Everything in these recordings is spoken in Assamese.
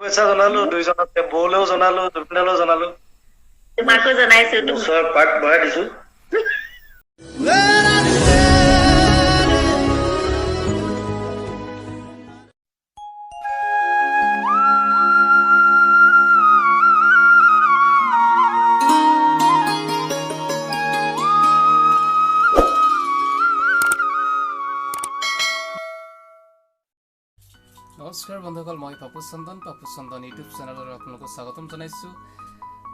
শুভেচ্ছা জনালো দুইজনকে বৌলেও জনালো দুৰ্বিনলৈও জনালো তোমাকো জনাইছো ওচৰ পাক বঢ়াই দিছো নমস্কাৰ বন্ধুসকল মই পাপু চন্দন ইউটিউব চেনেলৰ আপোনালোকক স্বাগতম জনাইছো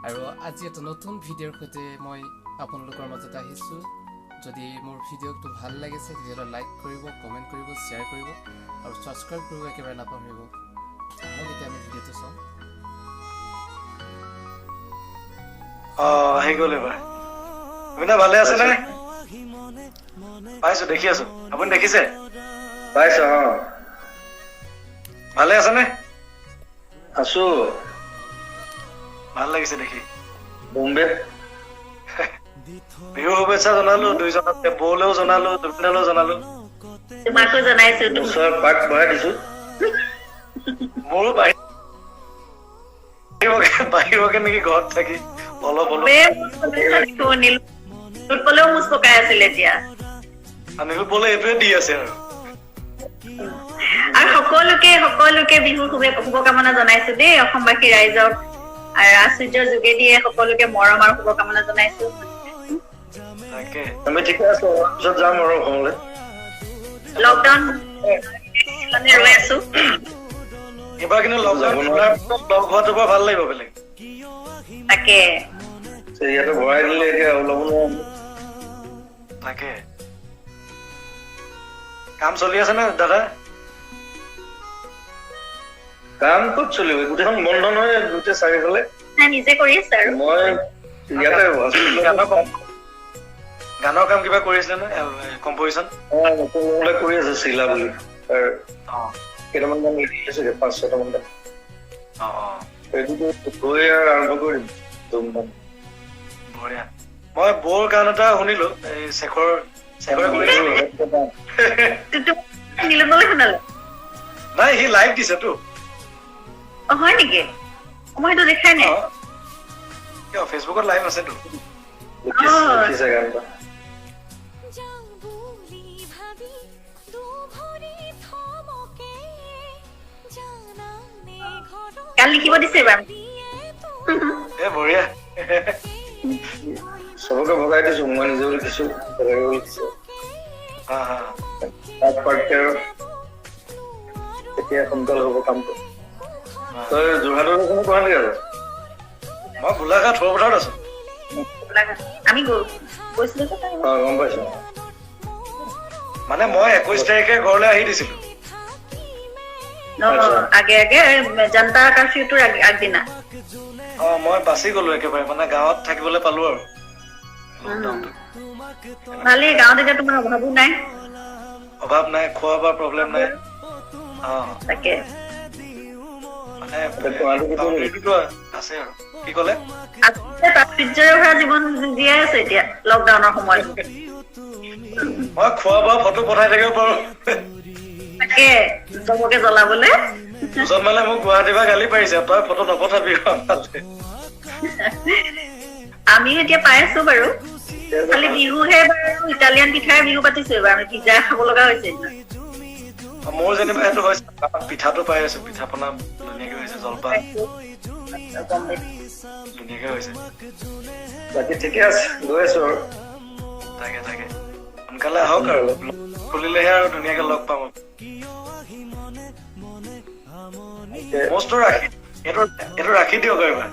আৰু আজি এটা নতুন ভিডিঅ'ৰ সৈতে মই আপোনালোকৰ মাজত আহিছো যদি মোৰ ভিডিঅ'টো ভাল লাগিছে তেতিয়াহ'লে লাইক কৰিব কমেণ্ট কৰিব শ্বেয়াৰ কৰিব আৰু সাবস্ক্ৰাইব কৰিব একেবাৰে নাপাহৰিব আহক এতিয়া আমি ভিডিঅ'টো চাওঁ আহি গ'ল এবাৰ আপুনি ভালে আছে নে পাইছো দেখি আছো আপুনি দেখিছে পাইছো ভালে আছে নে আছো ভাল লাগিছে দেখি বম্বে বিহু শুভেচ্ছা জনালো দুইজনকে বৌলেও জনালো দুৰ্বিনলৈও জনালো তোমাকো জনাইছো ওচৰ পাক বঢ়াই দিছো মোৰো বাহিৰকে নেকি ঘৰত থাকি অলপ কলেও মুচ পকাই আছিলে এতিয়া আনিলো বলে এইটোৱে দি আছে আৰু সকলোকে বিহুৰ শুভকামনা জনাইছো দেই অসমবাসী ৰাইজক আৰু আশ্চৰ্যৰ যোগেদিয়ে সকলোকে মৰম আৰু শুভকামনা জনাইছো তাকে আমি ঠিকে আছো পিছত যাম আৰু অসমলৈ লকডাউন ৰৈ আছো এইবাৰ কিন্তু লগ হোৱাটো বৰ ভাল লাগিব বেলেগ তাকে ইয়াতে ভৰাই দিলে এতিয়া ওলাব নোৱাৰো তাকে কাম চলি আছে নে দাদা কাম ক'ত চলিব গোটেইখন বন্ধ নহয় গোটেই চাৰিওফালে নিজে কৰি আছে আৰু মই ইয়াতে গানৰ কাম কিবা কৰি আছিলে নে কম্পজিশ্যন কৰি আছো চিলা বুলি কেইটামান গান লিখি আছো 5-6টা মান গৈ আৰু আৰম্ভ কৰিম বঢ়িয়া মই বৰ গান এটা শুনিলো এই শেখৰে কৰিছিল শুনালে নাই সি লাইভ দিছেতো হয় নেকি মই সেইটো দেখাই নাই কিয় ফেচবুকত লাইভ আছেতো লিখিছে গান এটা গান লিখিব দিছে এইবাৰ বঢ়িয়া চবকে ভগাই দিছো মই নিজেও লিখিছো বেলেগেও লিখিছো এতিয়া সোনকালে হ'ব কামটো তই যোৰহাটৰ কোনো কোৱা নেকি আৰু মই গোলাঘাট সৰুপথাৰত আছো আমি গৈছিলো গম পাইছো মানে মই 21 তাৰিখে ঘৰলৈ আহি দিছিলো আগে জনতা কাৰ্ফিউটোৰ আগদিনা মই বাচি গলো একেবাৰে মানে গাঁৱত থাকিবলৈ পালো আৰু ভালেই গাঁৱত এতিয়া তোমাৰ অভাৱো নাই অভাৱ নাই খোৱা বোৱাৰ প্ৰব্লেম নাই তাকে মানে আছে আৰু কি ক'লে প্ৰাচুৰ্যৰে ভৰা জীৱন জীয়াই আছে এতিয়া লকডাউনৰ সময়ত মই খোৱা বোৱা ফটো পঠাই থাকিব পাৰো তাকে চবকে জ্বলাবলে দুজন মানে মোক গুৱাহাটীৰ পৰা গালি পাৰিছে তই ফটো নপঠাবি আমিও এতিয়া পাই আছো বাৰু খালি বিহুহে বাৰু ইটালিয়ান পিঠাৰ বিহু পাতিছো এইবাৰ আমি পিজ্জা খাব লগা হৈছে মোৰ যেনিবা সেইটো হৈছে পিঠাটো পাই আছো পিঠা পনা ধুনীয়াকে হৈছে জলপান ধুনীয়াকে হৈছে বাকী ঠিকে আছে গৈ আছো আৰু তাকে সোনকালে আহক আৰু খুলিলেহে আৰু ধুনীয়াকে লগ পাম মস্ত ৰাখি এইটো ৰাখি দিয়ক এইবাৰ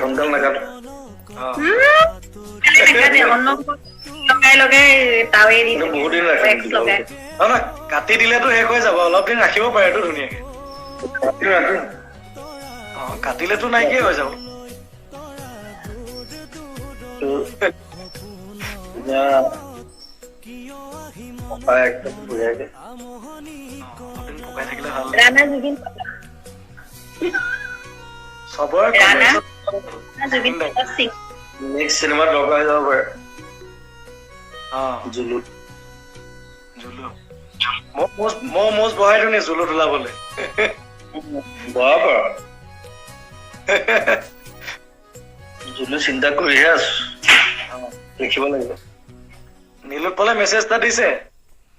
সোনকাল নাকাটো লগাই তাৱে দি বহুত দিন ৰাখিম নহয় কাটি দিলেতো শেষ হৈ যাব অলপ দিন ৰাখিব পাৰেতো ধুনীয়াকে কাটিলেতো নাইকিয়াই হৈ যাব একদম বঢ়িয়াকে পকাই থাকিলে ভাল ৰাণা জুবিন চবৰে সিং নেক্সট চিনেমাত দৰকাৰ হৈ যাব পাৰে জুলু মই মোজ বহাই দিওঁ নে জুলুত ওলাবলে বাবা জুলি চিন্তা কৰিহে আছো লিখিব লাগিব নীলোৎ পলে মেছেজ এটা দিছে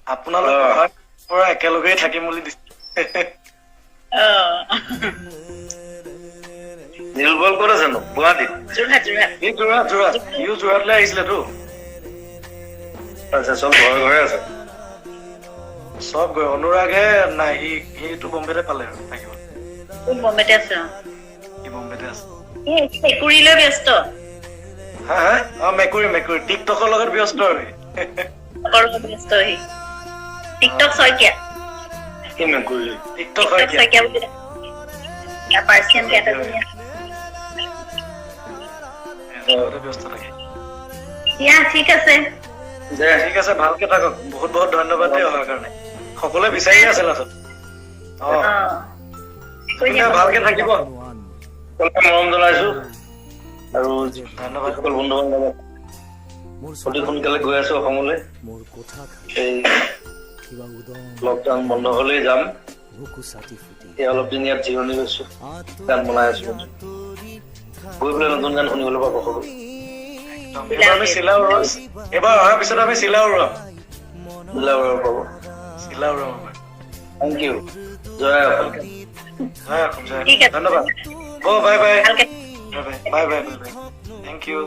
আপোনালোক পৰা একেলগেই থাকিম বুলি দিছে নীলবল ক'ত আছে নো গুৱাহাটীত সিও যোৰহাটলৈ আহিছিলেতো আচ্ছা চব ঘৰে ঘৰে আছে চব গৈ অনুৰাগে নাই সিটো বম্বেতে পালে আৰু থাকিব বম্বেতে আছে সি বম্বেতে আছে মেকুৰীলৈ ব্যস্ত হা মেকুৰী টিকটকৰ লগত ব্যস্ত আৰু ব্যস্ত সি টিকটক শইকীয়া কি মেকুৰী টিকটক শইকীয়া বুলি পাৰ্চিয়ান কেট এজনী ব্যস্ত থাকে দিয়া ঠিক আছে ঠিক আছে ভালকে থাকক বহুত বহুত ধন্যবাদ দেই অহাৰ কাৰণে সকলোৱে বিচাৰি আছে লাষ্টত ভালকে থাকিব মৰম জনাইছো আৰু ধন্যবাদ সকলো বন্ধু বান্ধৱ অতি সোনকালে গৈ আছো অসমলৈ এই লকডাউন বন্ধ হলেই যাম এই অলপ দিন ইয়াত জিৰণি লৈছো গান বনাই আছো গৈ পেলাই নতুন গান শুনিবলৈ পাব সকলো এবাৰ অহাৰ পিছত আমি চিলা উৰাম পাব চিলা উৰাম থেংক ইউ জয় অসম ধন্যবাদ bye bye bye bye bye bye thank U